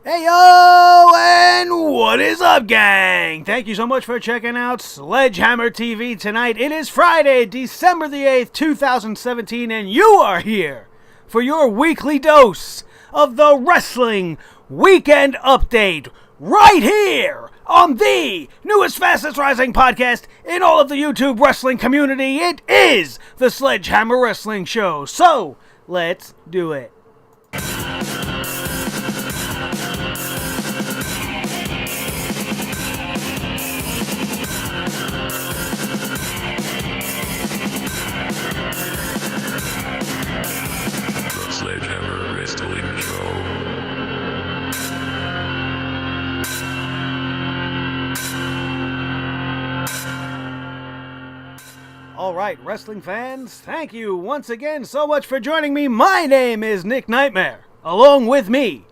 Hey yo, and what is up, gang? Thank you so much for checking out Sledgehammer TV tonight. It is Friday, December the 8th, 2017, and you are here for your weekly dose of the Wrestling Weekend Update right here on the newest, fastest rising podcast in all of the YouTube wrestling community. It is the Sledgehammer Wrestling Show. So, let's do it. Sledgehammer Wrestling Show. All right, wrestling fans, thank you once again so much for joining me. My name is Nick Nightmare. Along with me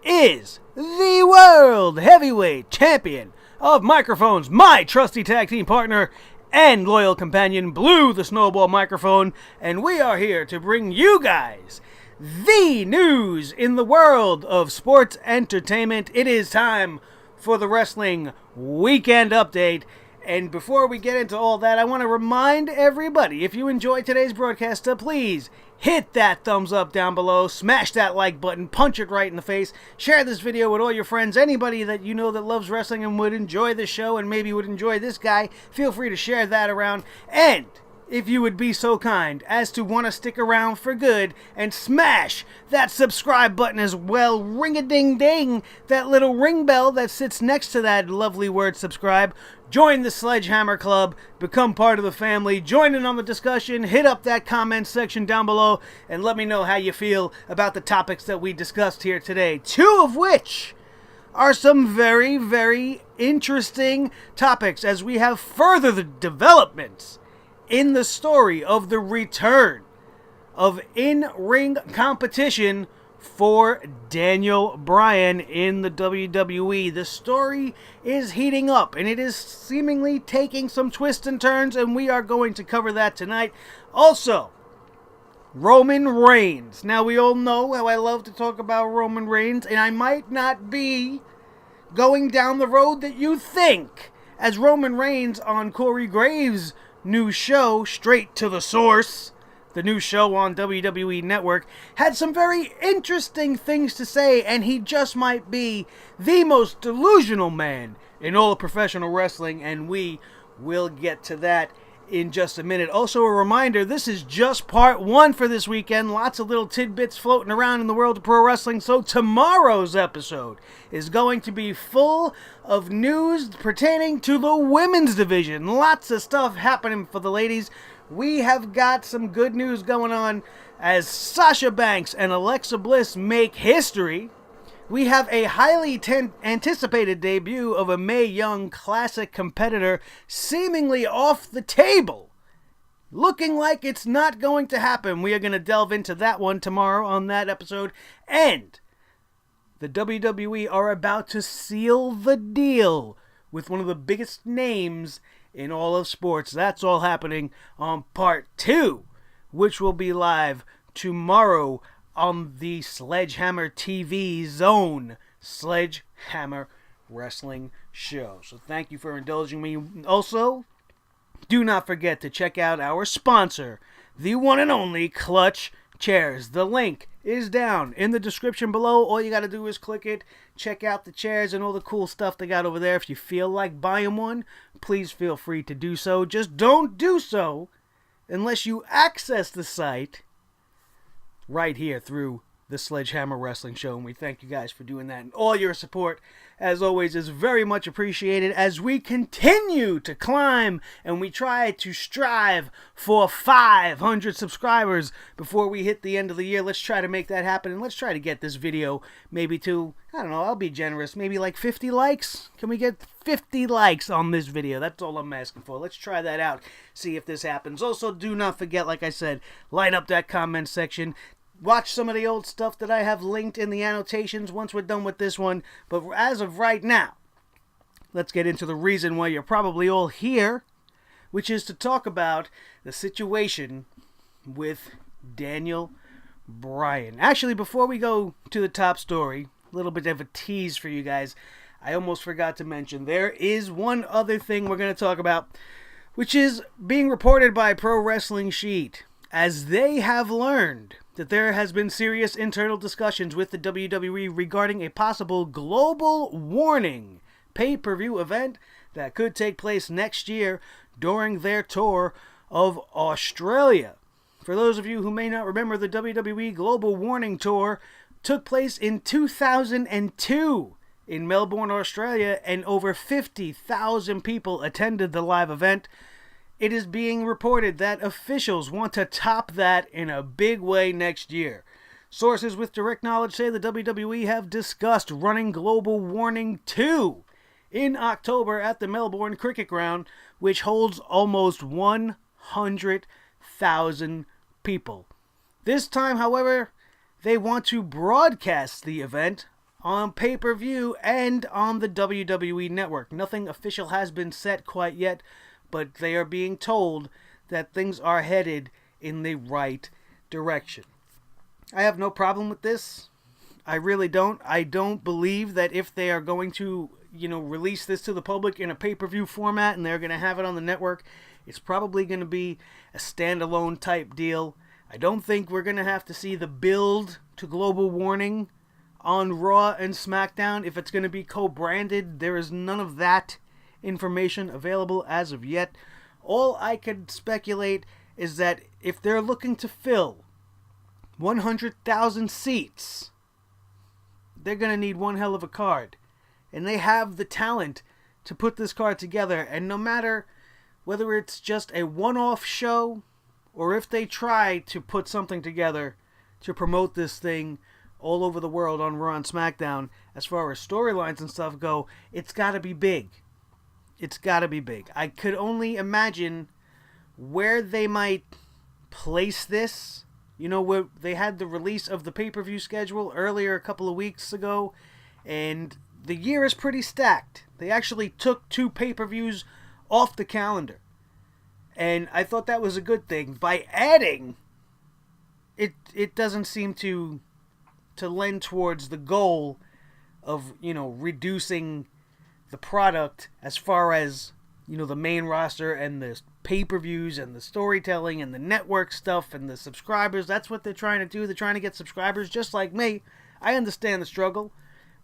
is the World Heavyweight Champion of Microphones, my trusty tag team partner and loyal companion, Blue the Snowball Microphone, and we are here to bring you guys the news in the world of sports entertainment. It is time for the Wrestling Weekend Update. And before we get into all that, I want to remind everybody, if you enjoyed today's broadcast, to please hit that thumbs up down below, smash that like button, punch it right in the face, share this video with all your friends, anybody that you know that loves wrestling and would enjoy the show and maybe would enjoy this guy, feel free to share that around. And if you would be so kind as to want to stick around for good and smash that subscribe button as well, ring-a-ding-ding, that little ring bell that sits next to that lovely word subscribe. Join the Sledgehammer Club, become part of the family, join in on the discussion, hit up that comment section down below, and let me know how you feel about the topics that we discussed here today, two of which are some very, very interesting topics as we have further the developments in the story of the return of in-ring competition for Daniel Bryan in the WWE. The story is heating up, and it is seemingly taking some twists and turns, and we are going to cover that tonight. Also, Roman Reigns. Now, we all know how I love to talk about Roman Reigns, and I might not be going down the road that you think, as Roman Reigns on Corey Graves' new show, Straight to the Source, the new show on WWE Network, had some very interesting things to say, and he just might be the most delusional man in all of professional wrestling, and we will get to that in just a minute. Also, a reminder, this is just part one for this weekend. Lots of little tidbits floating around in the world of pro wrestling, so tomorrow's episode is going to be full of news pertaining to the women's division. Lots of stuff happening for the ladies. We have got some good news going on as Sasha Banks and Alexa Bliss make history. We have a highly anticipated debut of a Mae Young Classic competitor seemingly off the table, looking like it's not going to happen. We are going to delve into that one tomorrow on that episode. And the WWE are about to seal the deal with one of the biggest names in all of sports. That's all happening on part 2, which will be live tomorrow on the Sledgehammer TV Zone Sledgehammer Wrestling Show. So thank you for indulging me. Also, do not forget to check out our sponsor, the one and only Clutch Chairs. The link is down in the description below. All you got to do is click it, check out the chairs and all the cool stuff they got over there. If you feel like buying one, please feel free to do so. Just don't do so unless you access the site right here through the Sledgehammer Wrestling Show, and we thank you guys for doing that, and all your support, as always, is very much appreciated as we continue to climb and we try to strive for 500 subscribers before we hit the end of the year. Let's try to make that happen, and let's try to get this video maybe to, I don't know, I'll be generous, maybe like 50 likes. Can we get 50 likes on this video? That's all I'm asking for. Let's try that out, see if this happens. Also, do not forget, like I said, light up that comment section. Watch some of the old stuff that I have linked in the annotations once we're done with this one. But as of right now, let's get into the reason why you're probably all here, which is to talk about the situation with Daniel Bryan. Actually, before we go to the top story, little bit of a tease for you guys. I almost forgot to mention, there is one other thing we're going to talk about, which is being reported by Pro Wrestling Sheet, as they have learned that there has been serious internal discussions with the WWE regarding a possible global warning pay-per-view event that could take place next year during their tour of Australia. For those of you who may not remember, the WWE Global Warning Tour took place in 2002 in Melbourne, Australia, and over 50,000 people attended the live event. It is being reported that officials want to top that in a big way next year. Sources with direct knowledge say the WWE have discussed running Global Warning 2 in October at the Melbourne Cricket Ground, which holds almost 100,000 people. This time, however, they want to broadcast the event on pay-per-view and on the WWE Network. Nothing official has been set quite yet, but they are being told that things are headed in the right direction. I have no problem with this. I really don't. I don't believe that if they are going to, release this to the public in a pay-per-view format and they're going to have it on the network, it's probably going to be a standalone type deal. I don't think we're going to have to see the build to Global Warning on Raw and SmackDown. If it's going to be co-branded, there is none of that information available as of yet. All I could speculate is that if they're looking to fill 100,000 seats, they're going to need one hell of a card. And they have the talent to put this card together. And no matter whether it's just a one-off show or if they try to put something together to promote this thing all over the world on Raw and SmackDown, as far as storylines and stuff go, it's got to be big. It's got to be big. I could only imagine where they might place this. Where they had the release of the pay-per-view schedule earlier a couple of weeks ago, and the year is pretty stacked. They actually took 2 pay-per-views off the calendar, and I thought that was a good thing. By adding, it doesn't seem to lend towards the goal of, reducing the product as far as, the main roster and the pay-per-views and the storytelling and the network stuff and the subscribers. That's what they're trying to do. They're trying to get subscribers just like me. I understand the struggle.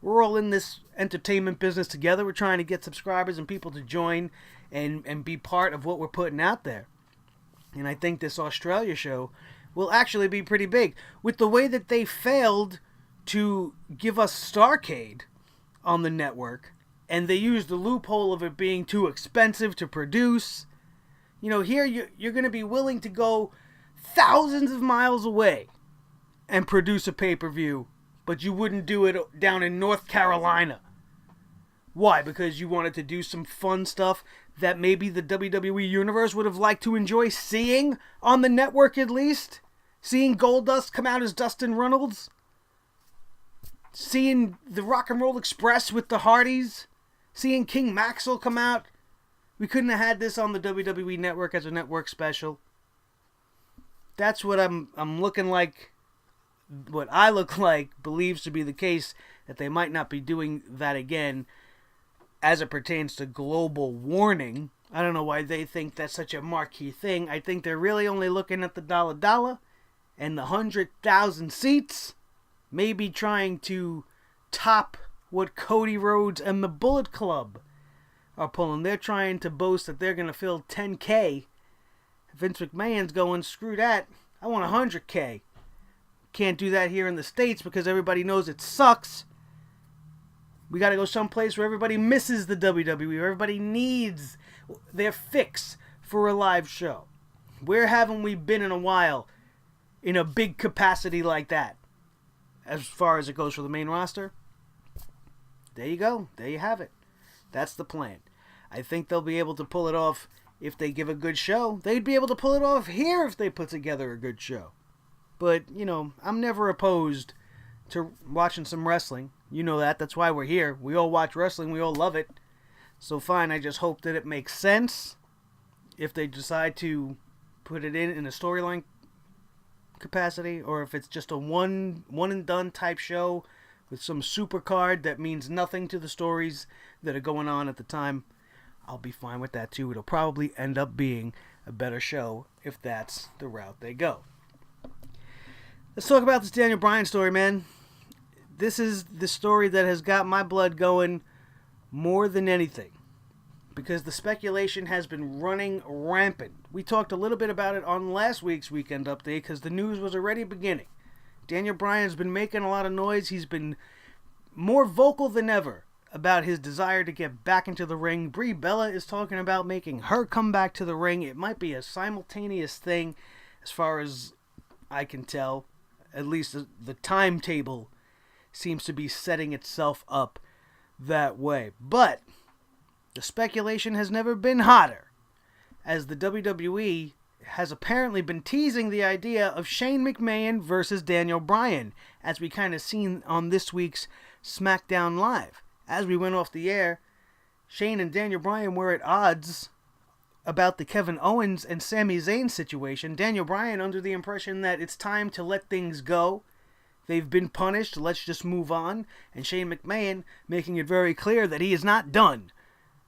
We're all in this entertainment business together. We're trying to get subscribers and people to join and be part of what we're putting out there. And I think this Australia show will actually be pretty big. With the way that they failed to give us Starrcade on the network, and they used the loophole of it being too expensive to produce. Here you're going to be willing to go thousands of miles away and produce a pay-per-view, but you wouldn't do it down in North Carolina. Why? Because you wanted to do some fun stuff that maybe the WWE Universe would have liked to enjoy seeing on the network at least? Seeing Goldust come out as Dustin Runnels? Seeing the Rock and Roll Express with the Hardys? Seeing King Maxwell come out? We couldn't have had this on the WWE Network as a network special. That's what I'm looking like. What I look like believes to be the case, that they might not be doing that again as it pertains to Global Warning. I don't know why they think that's such a marquee thing. I think they're really only looking at the dollar and the 100,000 seats, maybe trying to top what Cody Rhodes and the Bullet Club are pulling. They're trying to boast that they're going to fill 10K. Vince McMahon's going, screw that, I want 100K. Can't do that here in the States because everybody knows it sucks. We got to go someplace where everybody misses the WWE, where everybody needs their fix for a live show. Where haven't we been in a while in a big capacity like that? As far as it goes for the main roster, there you go. There you have it. That's the plan. I think they'll be able to pull it off if they give a good show. They'd be able to pull it off here if they put together a good show. But, I'm never opposed to watching some wrestling. You know that. That's why we're here. We all watch wrestling. We all love it. So fine, I just hope that it makes sense if they decide to put it in a storyline capacity, or if it's just a one and done type show with some super card that means nothing to the stories that are going on at the time, I'll be fine with that too. It'll probably end up being a better show if that's the route they go. Let's talk about this Daniel Bryan story, man. This is the story that has got my blood going more than anything, because the speculation has been running rampant. We talked a little bit about it on last week's Weekend Update because the news was already beginning. Daniel Bryan has been making a lot of noise. He's been more vocal than ever about his desire to get back into the ring. Brie Bella is talking about making her come back to the ring. It might be a simultaneous thing as far as I can tell. At least the timetable seems to be setting itself up that way. But the speculation has never been hotter, as the WWE has apparently been teasing the idea of Shane McMahon versus Daniel Bryan, as we kind of seen on this week's SmackDown Live. As we went off the air, Shane and Daniel Bryan were at odds about the Kevin Owens and Sami Zayn situation. Daniel Bryan under the impression that it's time to let things go. They've been punished, let's just move on. And Shane McMahon making it very clear that he is not done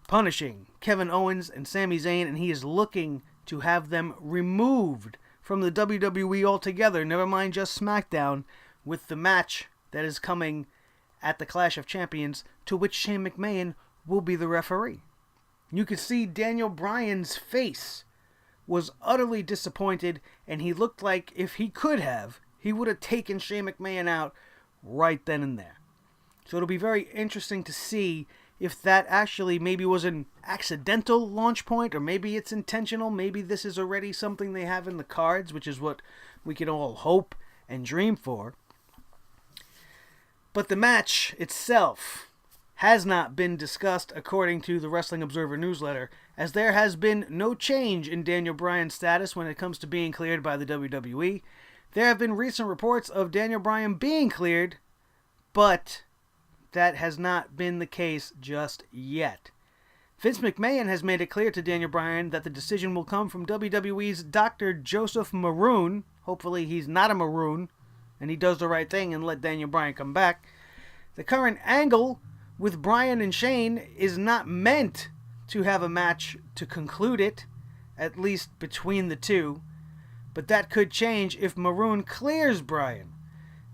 punishing Kevin Owens and Sami Zayn, and he is looking to have them removed from the WWE altogether, never mind just SmackDown, with the match that is coming at the Clash of Champions, to which Shane McMahon will be the referee. You could see Daniel Bryan's face was utterly disappointed, and he looked like if he could have, he would have taken Shane McMahon out right then and there. So it'll be very interesting to see if that actually maybe was an accidental launch point, or maybe it's intentional. Maybe this is already something they have in the cards, which is what we can all hope and dream for. But the match itself has not been discussed according to the Wrestling Observer newsletter, as there has been no change in Daniel Bryan's status when it comes to being cleared by the WWE. There have been recent reports of Daniel Bryan being cleared, but that has not been the case just yet. Vince McMahon has made it clear to Daniel Bryan that the decision will come from WWE's Dr. Joseph Maroon. Hopefully he's not a Maroon, and he does the right thing and let Daniel Bryan come back. The current angle with Bryan and Shane is not meant to have a match to conclude it, at least between the two, but that could change if Maroon clears Bryan.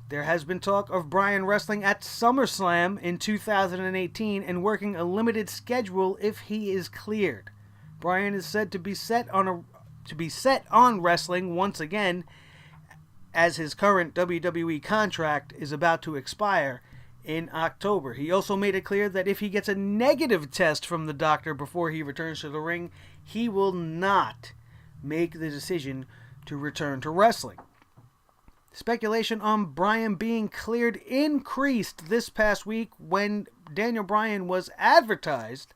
There has been talk of Bryan wrestling at SummerSlam in 2018 and working a limited schedule if he is cleared. Bryan is said to be set on wrestling once again, as his current WWE contract is about to expire in October. He also made it clear that if he gets a negative test from the doctor before he returns to the ring, he will not make the decision to return to wrestling. Speculation on Bryan being cleared increased this past week when Daniel Bryan was advertised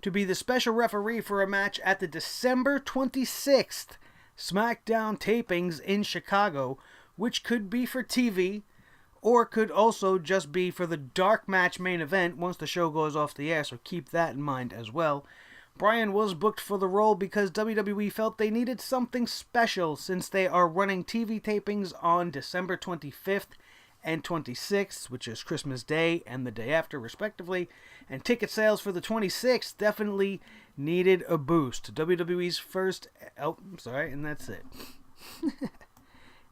to be the special referee for a match at the December 26th SmackDown tapings in Chicago, which could be for TV or could also just be for the dark match main event once the show goes off the air, so keep that in mind as well. Bryan was booked for the role because WWE felt they needed something special since they are running TV tapings on December 25th and 26th, which is Christmas Day and the day after, respectively, and ticket sales for the 26th definitely needed a boost. WWE's first... Oh, I'm sorry, and that's it.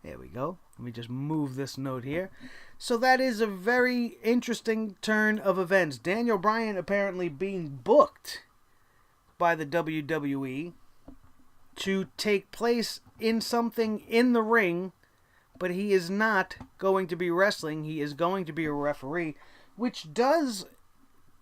There we go. Let me just move this note here. So that is a very interesting turn of events. Daniel Bryan apparently being booked by the WWE to take place in something in the ring, but he is not going to be wrestling. He is going to be a referee, which does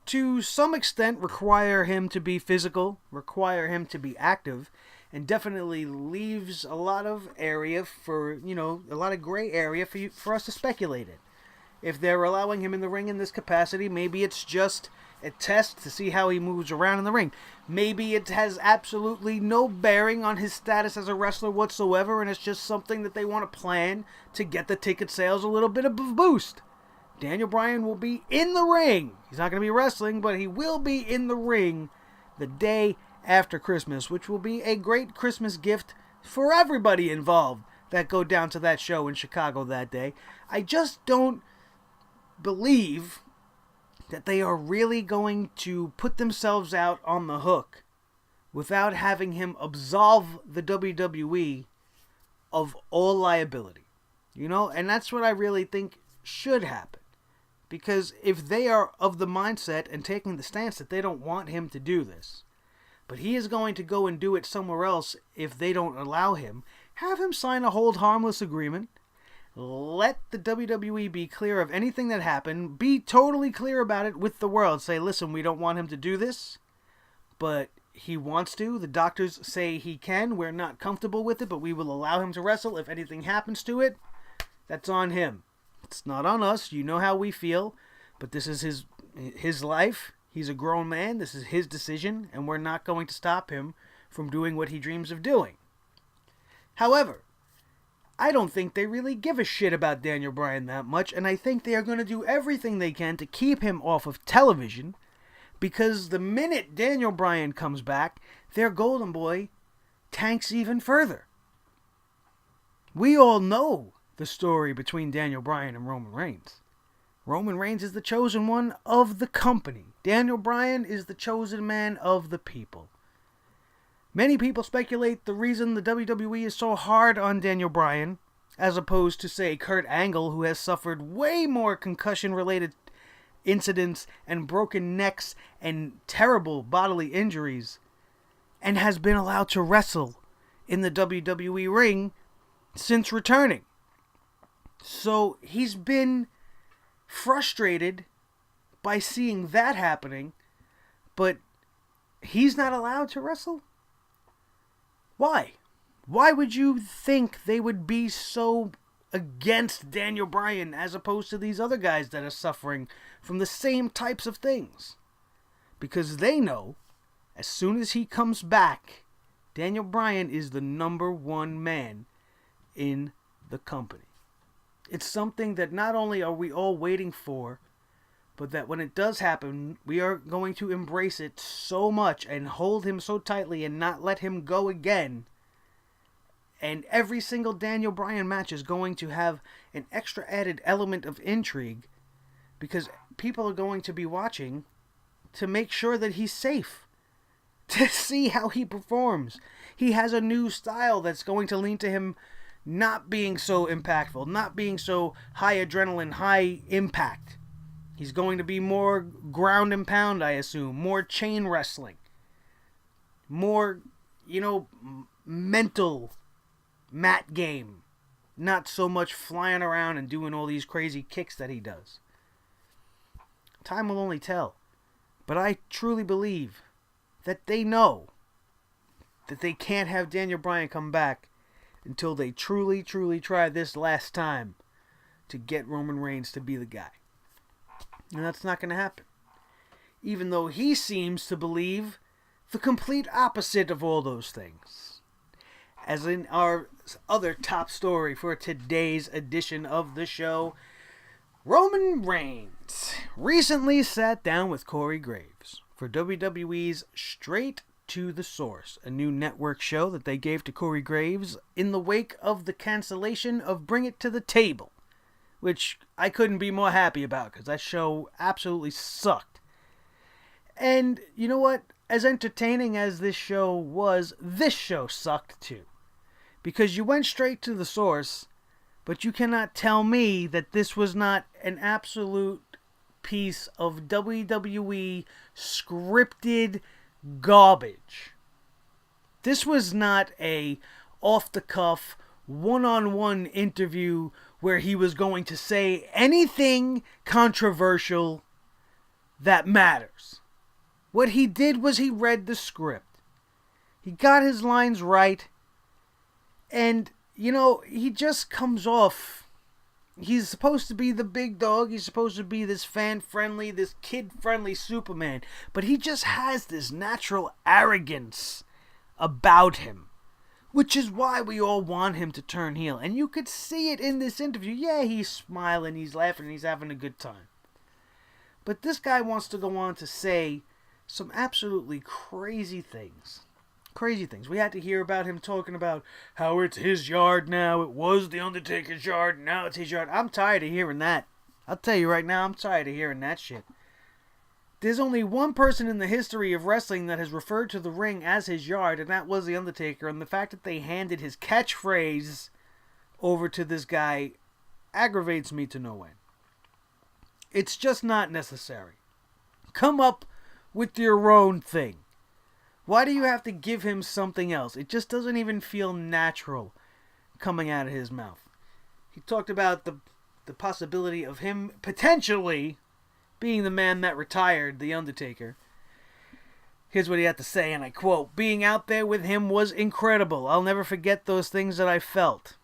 to some extent require him to be physical, require him to be active, and definitely leaves a lot of area for, a lot of gray area for us to speculate in. If they're allowing him in the ring in this capacity, maybe it's just a test to see how he moves around in the ring. Maybe it has absolutely no bearing on his status as a wrestler whatsoever, and it's just something that they want to plan to get the ticket sales a little bit of a boost. Daniel Bryan will be in the ring. He's not going to be wrestling, but he will be in the ring the day after Christmas, which will be a great Christmas gift for everybody involved that go down to that show in Chicago that day. I just don't believe that they are really going to put themselves out on the hook without having him absolve the WWE of all liability. You know, and that's what I really think should happen. Because if they are of the mindset and taking the stance that they don't want him to do this, but he is going to go and do it somewhere else if they don't allow him, have him sign a hold harmless agreement. Let the WWE be clear of anything that happened. Be totally clear about it with the world. Say, listen, we don't want him to do this, but he wants to. The doctors say he can. We're not comfortable with it, but we will allow him to wrestle. If anything happens to it, that's on him. It's not on us. You know how we feel, but this is his life. He's a grown man. This is his decision, and we're not going to stop him from doing what he dreams of doing. However, I don't think they really give a shit about Daniel Bryan that much, and I think they are going to do everything they can to keep him off of television, because the minute Daniel Bryan comes back, their golden boy tanks even further. We all know the story between Daniel Bryan and Roman Reigns. Roman Reigns is the chosen one of the company. Daniel Bryan is the chosen man of the people. Many people speculate the reason the WWE is so hard on Daniel Bryan, as opposed to, say, Kurt Angle, who has suffered way more concussion-related incidents and broken necks and terrible bodily injuries, and has been allowed to wrestle in the WWE ring since returning. So he's been frustrated by seeing that happening, but he's not allowed to wrestle? Why? Why would you think they would be so against Daniel Bryan as opposed to these other guys that are suffering from the same types of things? Because they know, as soon as he comes back, Daniel Bryan is the number one man in the company. It's something that not only are we all waiting for, but that when it does happen, we are going to embrace it so much and hold him so tightly and not let him go again. And every single Daniel Bryan match is going to have an extra added element of intrigue, because people are going to be watching to make sure that he's safe, to see how he performs. He has a new style that's going to lean to him not being so impactful, not being so high adrenaline, high impact. He's going to be more ground and pound, I assume, more chain wrestling, more, mental mat game, not so much flying around and doing all these crazy kicks that he does. Time will only tell, but I truly believe that they know that they can't have Daniel Bryan come back until they truly, truly try this last time to get Roman Reigns to be the guy. And that's not going to happen. Even though he seems to believe the complete opposite of all those things. As in our other top story for today's edition of the show, Roman Reigns recently sat down with Corey Graves for WWE's Straight to the Source, a new network show that they gave to Corey Graves in the wake of the cancellation of Bring It to the Table, which I couldn't be more happy about because that show absolutely sucked. And you know what? As entertaining as this show was, this show sucked too. Because you went straight to the source, but you cannot tell me that this was not an absolute piece of WWE scripted garbage. This was not a off-the-cuff, one-on-one interview where he was going to say anything controversial that matters. What he did was he read the script. He got his lines right, and, he just comes off. He's supposed to be the big dog. He's supposed to be this fan-friendly, this kid-friendly Superman. But he just has this natural arrogance about him, which is why we all want him to turn heel. And you could see it in this interview. Yeah, he's smiling, he's laughing, he's having a good time. But this guy wants to go on to say some absolutely crazy things. Crazy things. We had to hear about him talking about how it's his yard now. It was The Undertaker's yard, now it's his yard. I'm tired of hearing that. I'll tell you right now, I'm tired of hearing that shit. There's only one person in the history of wrestling that has referred to the ring as his yard, and that was The Undertaker. And the fact that they handed his catchphrase over to this guy aggravates me to no end. It's just not necessary. Come up with your own thing. Why do you have to give him something else? It just doesn't even feel natural coming out of his mouth. He talked about the possibility of him potentially being the man that retired The Undertaker. Here's what he had to say, and I quote, "Being out there with him was incredible. I'll never forget those things that I felt.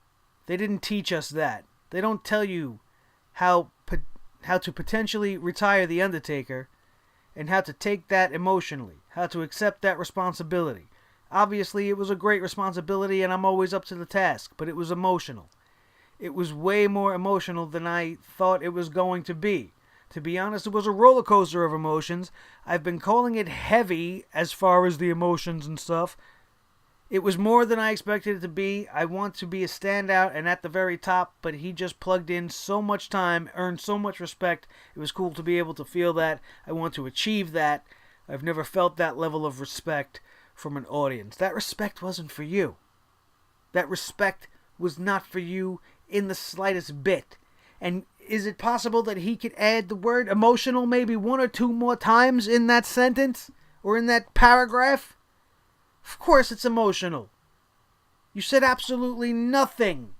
They didn't teach us that. They don't tell you how to potentially retire The Undertaker and how to take that emotionally, how to accept that responsibility. Obviously, it was a great responsibility, and I'm always up to the task, but it was emotional. It was way more emotional than I thought it was going to be. To be honest, it was a roller coaster of emotions. I've been calling it heavy as far as the emotions and stuff. It was more than I expected it to be. I want to be a standout and at the very top, but he just plugged in so much time, earned so much respect. It was cool to be able to feel that. I want to achieve that. I've never felt that level of respect from an audience. That respect wasn't for you. That respect was not for you in the slightest bit. And is it possible that he could add the word emotional maybe one or two more times in that sentence or in that paragraph? Of course it's emotional. You said absolutely nothing.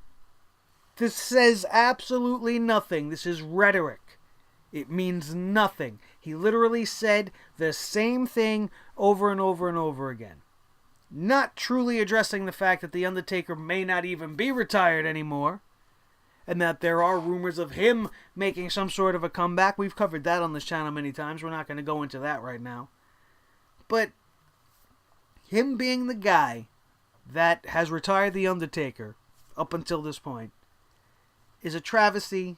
This says absolutely nothing. This is rhetoric. It means nothing. He literally said the same thing over and over and over again. Not truly addressing the fact that The Undertaker may not even be retired anymore, and that there are rumors of him making some sort of a comeback. We've covered that on this channel many times. We're not going to go into that right now. But him being the guy that has retired The Undertaker up until this point is a travesty,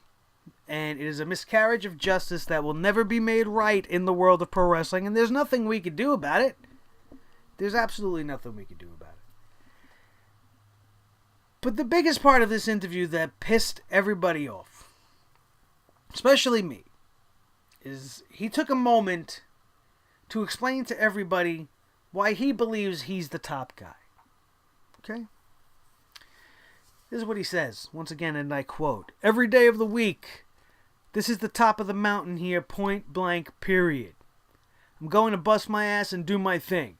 and it is a miscarriage of justice that will never be made right in the world of pro wrestling, and there's nothing we could do about it. There's absolutely nothing we could do about it. But the biggest part of this interview that pissed everybody off, especially me, is he took a moment to explain to everybody why he believes he's the top guy. Okay? This is what he says, once again, and I quote, "Every day of the week, this is the top of the mountain here, point blank, period. I'm going to bust my ass and do my thing.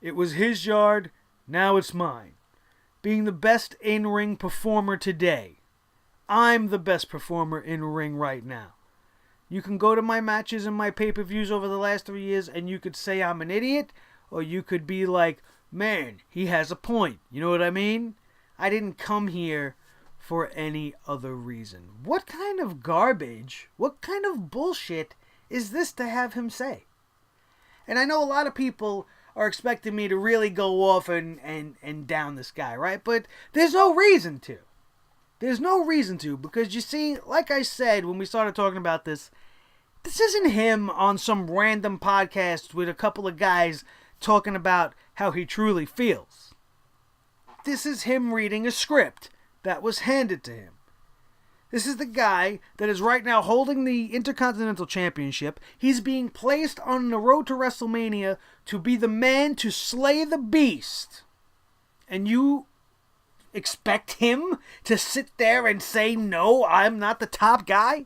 It was his yard, now it's mine. Being the best in-ring performer today. I'm the best performer in-ring right now. You can go to my matches and my pay-per-views over the last 3 years and you could say I'm an idiot, or you could be like, man, he has a point. You know what I mean? I didn't come here for any other reason." What kind of garbage, what kind of bullshit is this to have him say? And I know a lot of people are expecting me to really go off and down this guy, right? But there's no reason to. There's no reason to, because you see, like I said when we started talking about this isn't him on some random podcast with a couple of guys talking about how he truly feels. This is him reading a script that was handed to him. This is the guy that is right now holding the Intercontinental Championship. He's being placed on the road to WrestleMania to be the man to slay the beast. And you expect him to sit there and say, no, I'm not the top guy?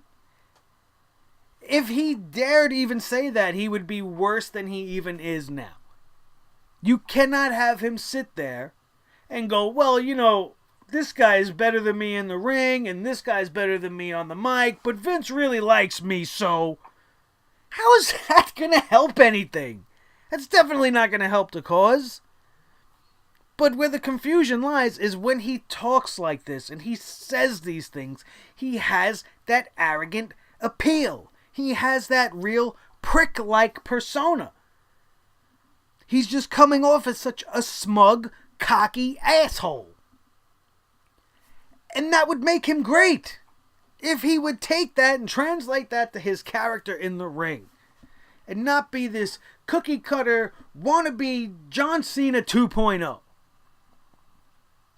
If he dared even say that, he would be worse than he even is now. You cannot have him sit there and go, well, you know, this guy's better than me in the ring, and this guy's better than me on the mic, but Vince really likes me, so how is that going to help anything? That's definitely not going to help the cause. But where the confusion lies is when he talks like this and he says these things, he has that arrogant appeal. He has that real prick-like persona. He's just coming off as such a smug, cocky asshole. And that would make him great if he would take that and translate that to his character in the ring. And not be this cookie cutter, wannabe John Cena 2.0.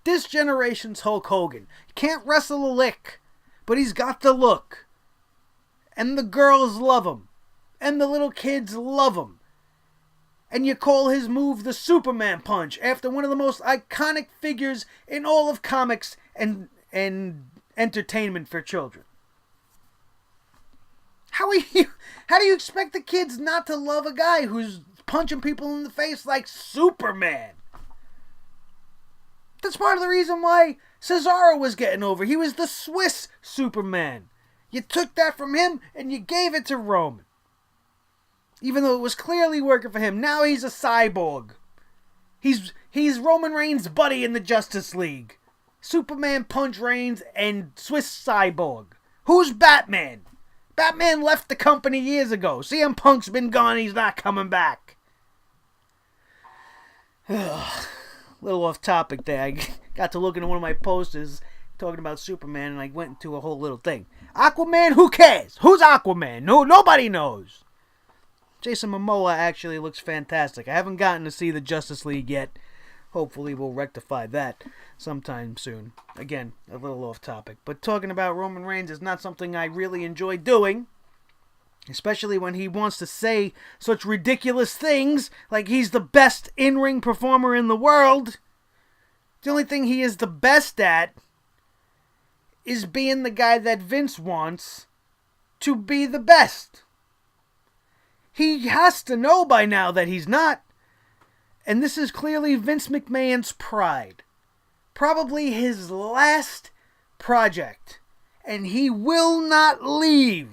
This generation's Hulk Hogan. He can't wrestle a lick, but he's got the look. And the girls love him. And the little kids love him. And you call his move the Superman Punch after one of the most iconic figures in all of comics and entertainment for children. How do you expect the kids not to love a guy who's punching people in the face like Superman? That's part of the reason why Cesaro was getting over. He was the Swiss Superman. You took that from him and you gave it to Roman. Even though it was clearly working for him. Now he's a cyborg. He's Roman Reigns' buddy in the Justice League. Superman Punch Reigns and Swiss Cyborg. Who's Batman? Batman left the company years ago. CM Punk's been gone. He's not coming back. Little off topic there. I got to looking at one of my posters talking about Superman, and I went into a whole little thing. Aquaman, who cares? Who's Aquaman? No, nobody knows. Jason Momoa actually looks fantastic. I haven't gotten to see the Justice League yet. Hopefully we'll rectify that sometime soon. Again, a little off topic. But talking about Roman Reigns is not something I really enjoy doing. Especially when he wants to say such ridiculous things like he's the best in-ring performer in the world. The only thing he is the best at is being the guy that Vince wants to be the best. He has to know by now that he's not. And this is clearly Vince McMahon's pride. Probably his last project. And he will not leave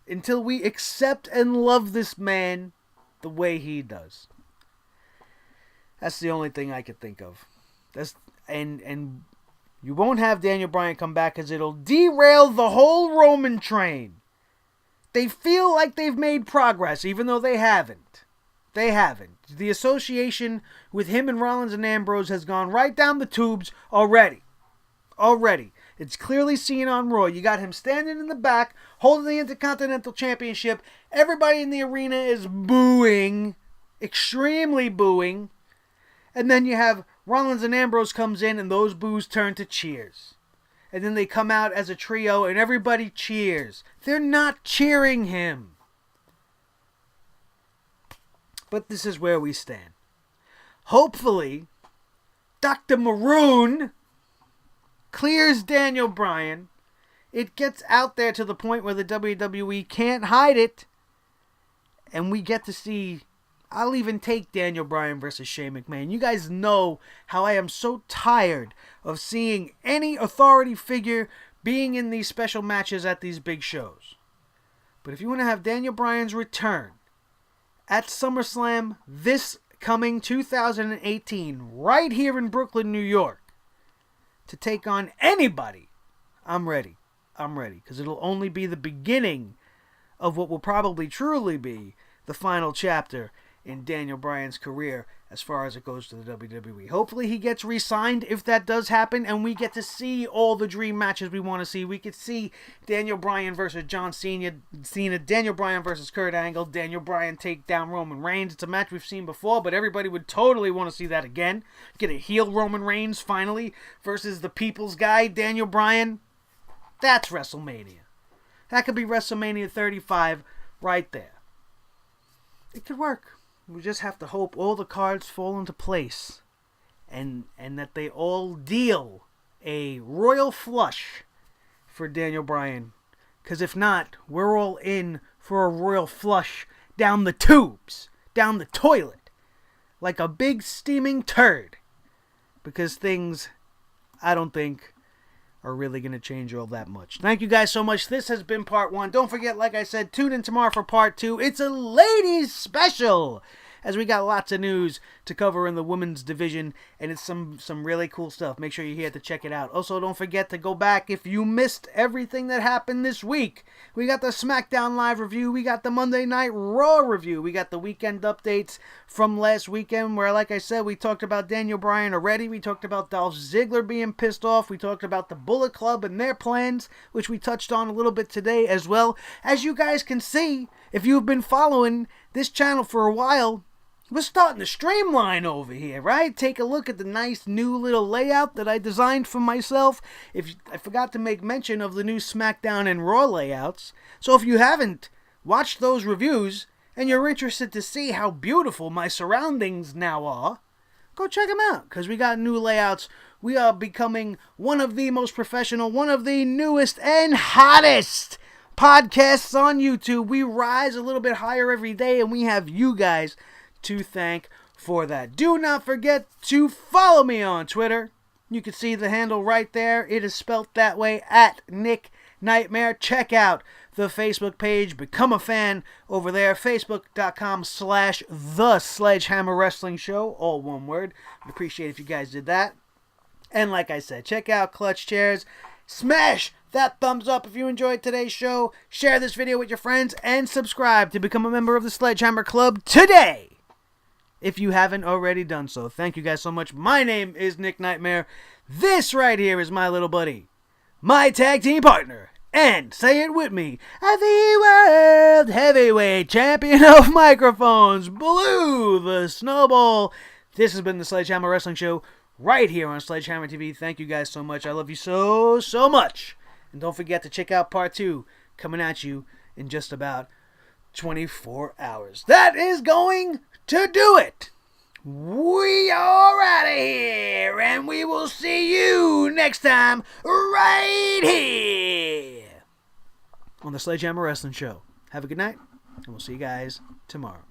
until we accept and love this man the way he does. That's the only thing I could think of. And you won't have Daniel Bryan come back because it'll derail the whole Roman train. They feel like they've made progress, even though they haven't. They haven't. The association with him and Rollins and Ambrose has gone right down the tubes already. It's clearly seen on Raw. You got him standing in the back, holding the Intercontinental Championship. Everybody in the arena is booing. Extremely booing. And then you have Rollins and Ambrose comes in, and those boos turn to cheers. And then they come out as a trio, and everybody cheers. They're not cheering him. But this is where we stand. Hopefully, Dr. Maroon clears Daniel Bryan. It gets out there to the point where the WWE can't hide it. And we get to see, I'll even take Daniel Bryan versus Shane McMahon. You guys know how I am so tired of seeing any authority figure being in these special matches at these big shows. But if you want to have Daniel Bryan's return at SummerSlam this coming 2018, right here in Brooklyn, New York, to take on anybody, I'm ready. Because it'll only be the beginning of what will probably truly be the final chapter in Daniel Bryan's career as far as it goes to the WWE. Hopefully he gets re-signed if that does happen, and we get to see all the dream matches we want to see. We could see Daniel Bryan versus John Cena, Daniel Bryan versus Kurt Angle, Daniel Bryan take down Roman Reigns. It's a match we've seen before, but everybody would totally want to see that again. Get a heel Roman Reigns finally versus the people's guy, Daniel Bryan. That's WrestleMania. That could be WrestleMania 35 right there. It could work. We just have to hope all the cards fall into place and that they all deal a royal flush for Daniel Bryan. Because if not, we're all in for a royal flush down the tubes, down the toilet, like a big steaming turd. Because things, I don't think, are really going to change all that much. Thank you guys so much. This has been part 1. Don't forget, like I said, tune in tomorrow for part 2. It's a ladies special, as we got lots of news to cover in the women's division, and it's some really cool stuff. Make sure you're here to check it out. Also, don't forget to go back if you missed everything that happened this week. We got the SmackDown Live review. We got the Monday Night Raw review. We got the weekend updates from last weekend where, like I said, we talked about Daniel Bryan already. We talked about Dolph Ziggler being pissed off. We talked about the Bullet Club and their plans, which we touched on a little bit today as well. As you guys can see, if you've been following this channel for a while, we're starting to streamline over here, right? Take a look at the nice new little layout that I designed for myself. I forgot to make mention of the new SmackDown and Raw layouts. So if you haven't watched those reviews and you're interested to see how beautiful my surroundings now are, go check them out, because we got new layouts. We are becoming one of the most professional, one of the newest and hottest podcasts on YouTube. We rise a little bit higher every day, and we have you guys to thank for that. Do not forget to follow me on Twitter. You can see the handle right there. It is spelt that way, at Nick Nightmare. Check out the Facebook page. Become a fan over there. Facebook.com/The Sledgehammer Wrestling Show. All one word. I'd appreciate if you guys did that. And like I said, check out Clutch Chairs. Smash that thumbs up if you enjoyed today's show. Share this video with your friends. And subscribe to become a member of the Sledgehammer Club today, if you haven't already done so. Thank you guys so much. My name is Nick Nightmare. This right here is my little buddy, my tag team partner, and say it with me, the World Heavyweight Champion of Microphones, Blue the Snowball. This has been the Sledgehammer Wrestling Show right here on Sledgehammer TV. Thank you guys so much. I love you so, so much. And don't forget to check out part 2 coming at you in just about 24 hours. That is going to do it. We are out of here, and we will see you next time right here on the Sledgehammer Wrestling Show. Have a good night, and we'll see you guys tomorrow.